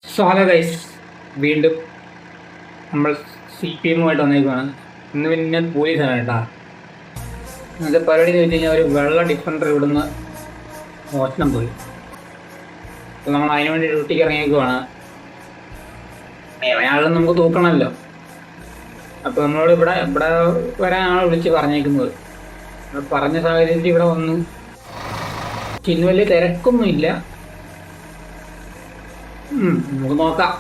So hello guys, വീണ്ടും നമ്മൾ CPM-ആയിട്ട് വന്നേക്കുവാണ്. ഇന്ന് പിന്നെ പോലീസാണ് കേട്ടാ. ഇന്നത്തെ പരിപാടി എന്ന് വെച്ച് കഴിഞ്ഞാൽ ഒരു വെള്ള ഡിഫൻഡർ ഇവിടുന്ന് മോഷണം പോയി. അപ്പോൾ നമ്മൾ അതിനു വേണ്ടി ഡ്യൂട്ടിക്ക് ഇറങ്ങിയേക്കുവാണ്. അയാളും നമുക്ക് തൂക്കണമല്ലോ. അപ്പോൾ നമ്മളോട് ഇവിടെ വരാനാണ് വിളിച്ച് പറഞ്ഞേക്കുന്നത്. പറഞ്ഞ സാഹചര്യത്തിൽ ഇവിടെ വന്നു. ചില വലിയ തിരക്കൊന്നുമില്ല. നമുക്ക് നോക്കാം,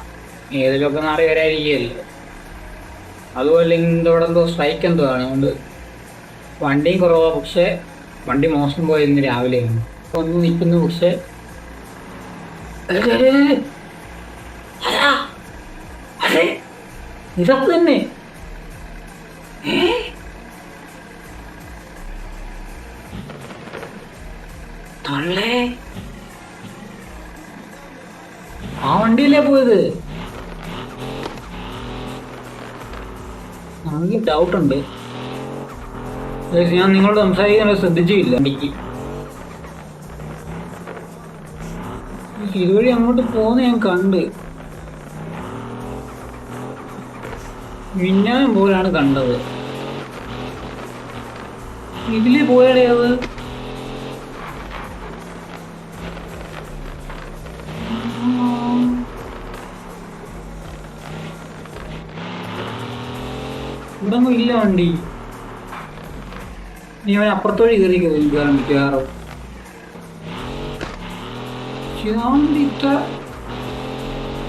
ഏതിലൊക്കെ നാളെ വരാതിരിക്കുകയല്ലോ. അതുപോലെ ഇവിടെ എന്തോ സ്ട്രൈക്ക് എന്തോ ആണ്. അതുകൊണ്ട് വണ്ടിയും കുറവാണ്. പക്ഷേ വണ്ടി മോശം പോയിരുന്നു രാവിലെയാണ്. ഒന്ന് നിൽക്കുന്നു. പക്ഷേ അതെ, ഇതൊക്കെ തന്നെ തള്ളേ, ആ വണ്ടിയിലേ പോയത്. നല്ല ഡൗട്ടുണ്ട്. ഞാൻ നിങ്ങളോട് സംസാരിക്കുന്നത് ശ്രദ്ധിച്ചില്ല. വണ്ടിക്ക് ഇതുവഴി അങ്ങോട്ട് പോകുന്ന ഞാൻ കണ്ട്. മിന്നായം പോലെയാണ് കണ്ടത്. ഇതിലേ പോയാലേ അത് ഇവിടൊന്നും ഇല്ല വണ്ടി. നീ അവൻ അപ്പുറത്തോഴി കയറാൻ മിക്കവാറും.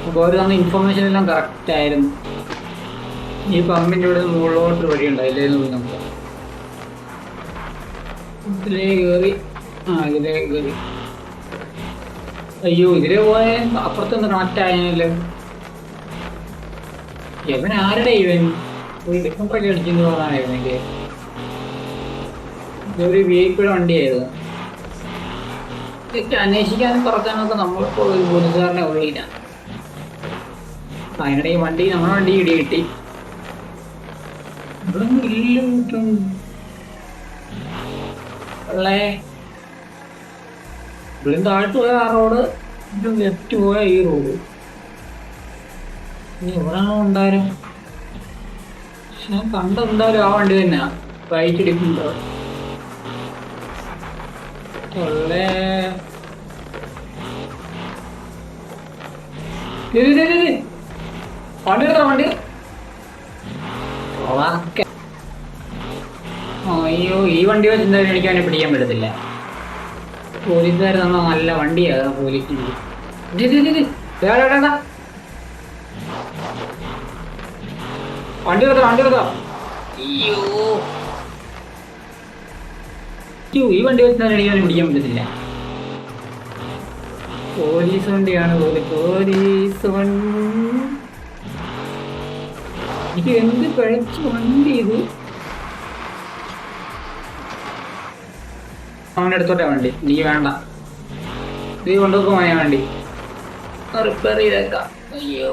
അപ്പോൾ അവർ തന്ന ഇൻഫർമേഷൻ എല്ലാം കറക്റ്റ് ആയിരുന്നു. ഈ പമ്പിൻ്റെ ഇവിടെ മുകളിലോട്ട് വഴി ഉണ്ടായില്ലായിരുന്നു. നമുക്ക് ഇതിലേ കയറി ഇതിലേ കയറി. അയ്യോ, ഇതിലേ പോയ അപ്പുറത്തൊന്ന് കണക്റ്റ് ആയല്ലോ. ഇവൻ ആരുടെ ഇവൻ ഒരു ഡിഫൻഡറൊക്കെ അടിച്ചെന്ന് പറയാനായിരുന്നു. എനിക്ക് ഇതൊരു VIP വണ്ടിയായിരുന്നു. ഇതൊക്കെ അന്വേഷിക്കാനും പറക്കാനൊക്കെ നമ്മളിപ്പോൾ ഒരു പോലീസുകാരനെ ഉള്ളില്ല. അതിനിടെ ഈ വണ്ടി നമ്മുടെ വണ്ടി ഇടി കിട്ടി. ഇവിടെ ഇല്ലും അല്ലേ. ഇവിടെ താഴ്ത്തു പോയ ആ റോഡ്, ഇത് ലെഫ്റ്റ് പോയ ഈ റോഡ്. ഇനി എവിടെയാണോ ഉണ്ടായാലും ഞാൻ കണ്ടെന്തായാലും ആ വണ്ടി തന്നെയാ. White defender. വണ്ടി എടുത്താ വണ്ടി. അയ്യോ, ഈ വണ്ടി വെച്ച് എന്തായാലും എനിക്ക് അവനെ പിടിക്കാൻ പറ്റത്തില്ല. പോലീസുകാർ തന്ന നല്ല വണ്ടിയാണ്. പോലീസിന് വണ്ടി എടുത്താ വണ്ടി എടുത്താ. അയ്യോ, ഈ വണ്ടി വെച്ച് എനിക്ക് അവനെ പിടിക്കാൻ പറ്റത്തില്ല. പോലീസ് വണ്ടിയാണ്. പോലീസ് വണ്ടി. എനിക്ക് എന്ത് കഴിച്ച് വണ്ടി ഇത്. അവൻ്റെ അടുത്തോട്ടെ വണ്ടി. നീ വേണ്ട, നീ കൊണ്ടുപോകും അവനെ വണ്ടി. റിപ്പയർ ചെയ്തേക്കാം. അയ്യോ,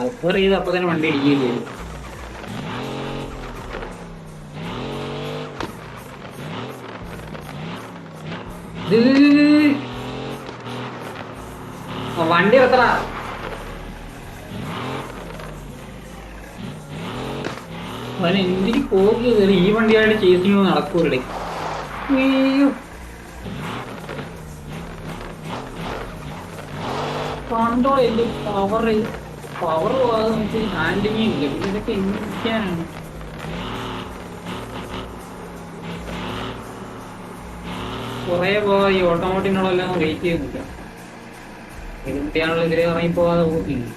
റിപ്പയർ ചെയ്ത് അപ്പൊ തന്നെ വണ്ടി ഇടിക്കില്ലേ. വണ്ടി എത്ര അവൻ എന്തിന് പോകുക. ഈ വണ്ടിയായിട്ട് ചേസിങ് നടക്കൂല്ലേ. അയ്യോ, കണ്ടോ എന്ത് പവർ നമുക്ക് ഹാൻഡിങ് ഇല്ല. പിന്നെ ഇതൊക്കെ എന്തൊക്കെയാണ്. കുറേ പോകാതെ ഈ ഓട്ടോമോട്ടീവിനോടെല്ലാം വെയിറ്റ് ചെയ്യുന്നില്ല. എന്തൊക്കെയാണല്ലോ ഇതിലെ ഇറങ്ങിപ്പോകാതെ പോകുന്നില്ല.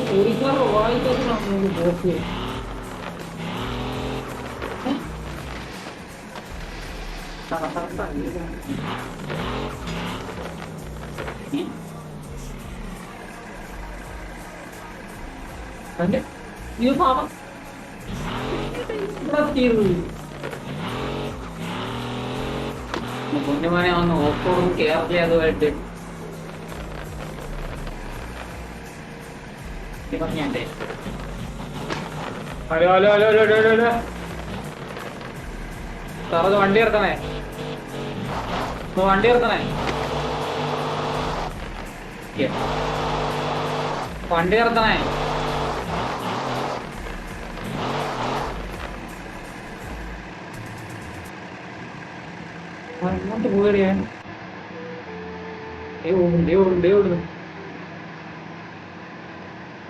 പോലീസുകാരുടെ വായിക്കാത്ത പോക്ക്. ഇത് പാവം പൊന്നുമോനെ വന്ന് ഓഫ്റോഡും കേരള അതുമായിട്ട് പറഞ്ഞേ. Hello hello hello hello hello hello sir അത് വണ്ടി നിർത്തണേ, വണ്ടി നിർത്തണേ, വണ്ടി നിർത്തണേ. ഇങ്ങോട്ട് പോവുകയാണ്.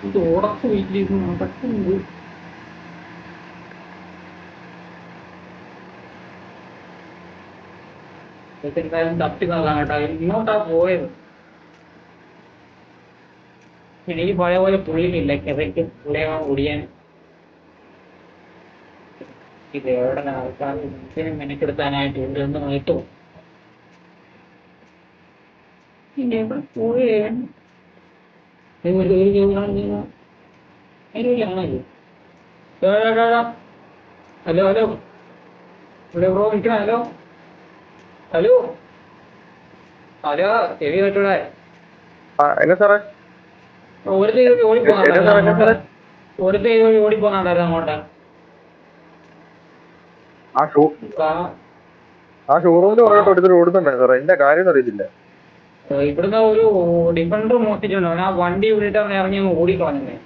ഇത് ഉറപ്പില്ല, നടക്കുന്നത്. എന്തായാലും തപ്പി നോക്കാം കേട്ടോ. ഇങ്ങോട്ടാ പോയത്. എനിക്ക് പഴയ പോലെ പുള്ളിയില്ല, കിതയ്ക്ക് പുള്ളിയെ ഓടിയാൻ. ഇത് എവിടെ ആൾക്കാർ മനുഷ്യനെ മെനക്കെടുത്താനായിട്ട് ഇവിടെയൊന്ന് നോട്ടു. എവിടെ പോവുകയാണ്? ഹലോ ഹലോ ഇവിടെ ബ്രോ നിൽക്കണ. ഹലോ ഹലോ ഹലോ ചെവി കേട്ടൂടെ? എന്നാ സാറേ? ഒരു ഓടിപ്പോന്നാണ്ടായിരുന്നു അങ്ങോട്ട്. ആ ഷോറൂമിൽ പറഞ്ഞിട്ട് ഒരുത്തർ ഓടുന്നുണ്ടായിരുന്നു സാറേ. എന്റെ കാര്യം അറിയത്തില്ല. ഇവിടുന്ന് ഒരു ഡിഫൻഡർ മോഷ്ടിച്ചിട്ടുണ്ടോ? ആ വണ്ടി വിട്ടിട്ട് അവൻ ഇറങ്ങി ഓടിക്കളഞ്ഞേ.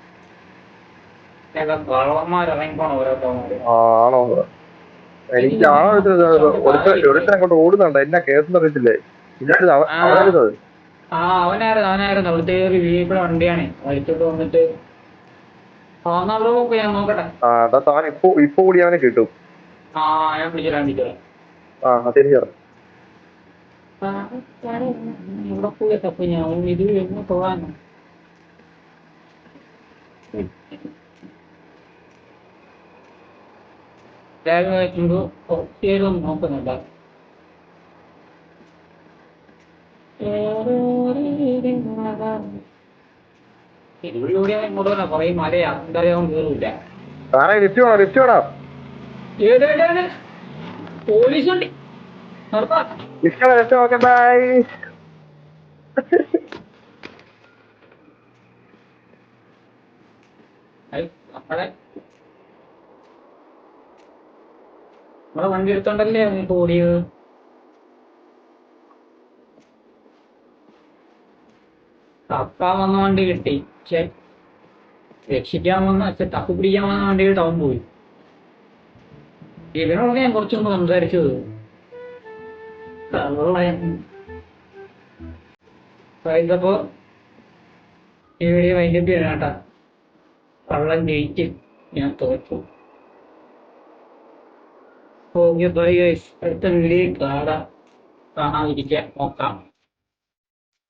കള്ളന്മാരിറങ്ങിപ്പോണ ഓരോ തവണ. ആണോ? എനിക്ക് ഒരുത്തൻ അങ്ങോട്ട് ഓടുന്നുണ്ട്. എന്നാ കേസെന്ന് അറിയത്തില്ലേ. അവനായിരുന്നു അവിടുത്തെ ഒരു വീപ്പിടെ വണ്ടിയാണ് വലിച്ചോട്ട് വന്നിട്ട്. ഞാൻ നോക്കട്ടെ. താൻ ഇപ്പൊ കൂടി അവനെ കിട്ടും. ഞാൻ പിടിച്ചില്ല. ശരി സാർ. ഇവിടെ പോയ തപ്പ് ഞാൻ ഇത് എങ്ങനെ പോകാനോ? ബാഗ് വെക്കുമ്പോ ഒത്തിരിയൊന്നും നോക്കുന്നില്ല. ഇതിലൂടെ ഇങ്ങോട്ട് തന്നെ കുറേ മലയാ, എന്തായാലും കയറില്ല. ഏതാണ് പോലീസ് വണ്ടി? നമ്മളെ വണ്ടി എടുത്തോണ്ടല്ലേ ഓടിയത്. തപ്പാൻ വന്ന വണ്ടി കിട്ടി, പക്ഷെ രക്ഷിക്കാൻ വന്ന തപ്പി പിടിക്കാൻ വന്ന വണ്ടി ടൗൺ പോയി. ഇവനോട് ഞാൻ കുറച്ചൊന്ന് സംസാരിച്ചത് ഇതപ്പോ ഈ വീഡിയോ വൈകിട്ട് വരാം കേട്ടാ. കള്ളൻ ജയിച്ച് ഞാൻ തോറ്റു. ഓക്കെ ബൈ ഗൈസ്, അടുത്ത വീഡിയോ കാണാതിരിക്കാൻ നോക്കാം.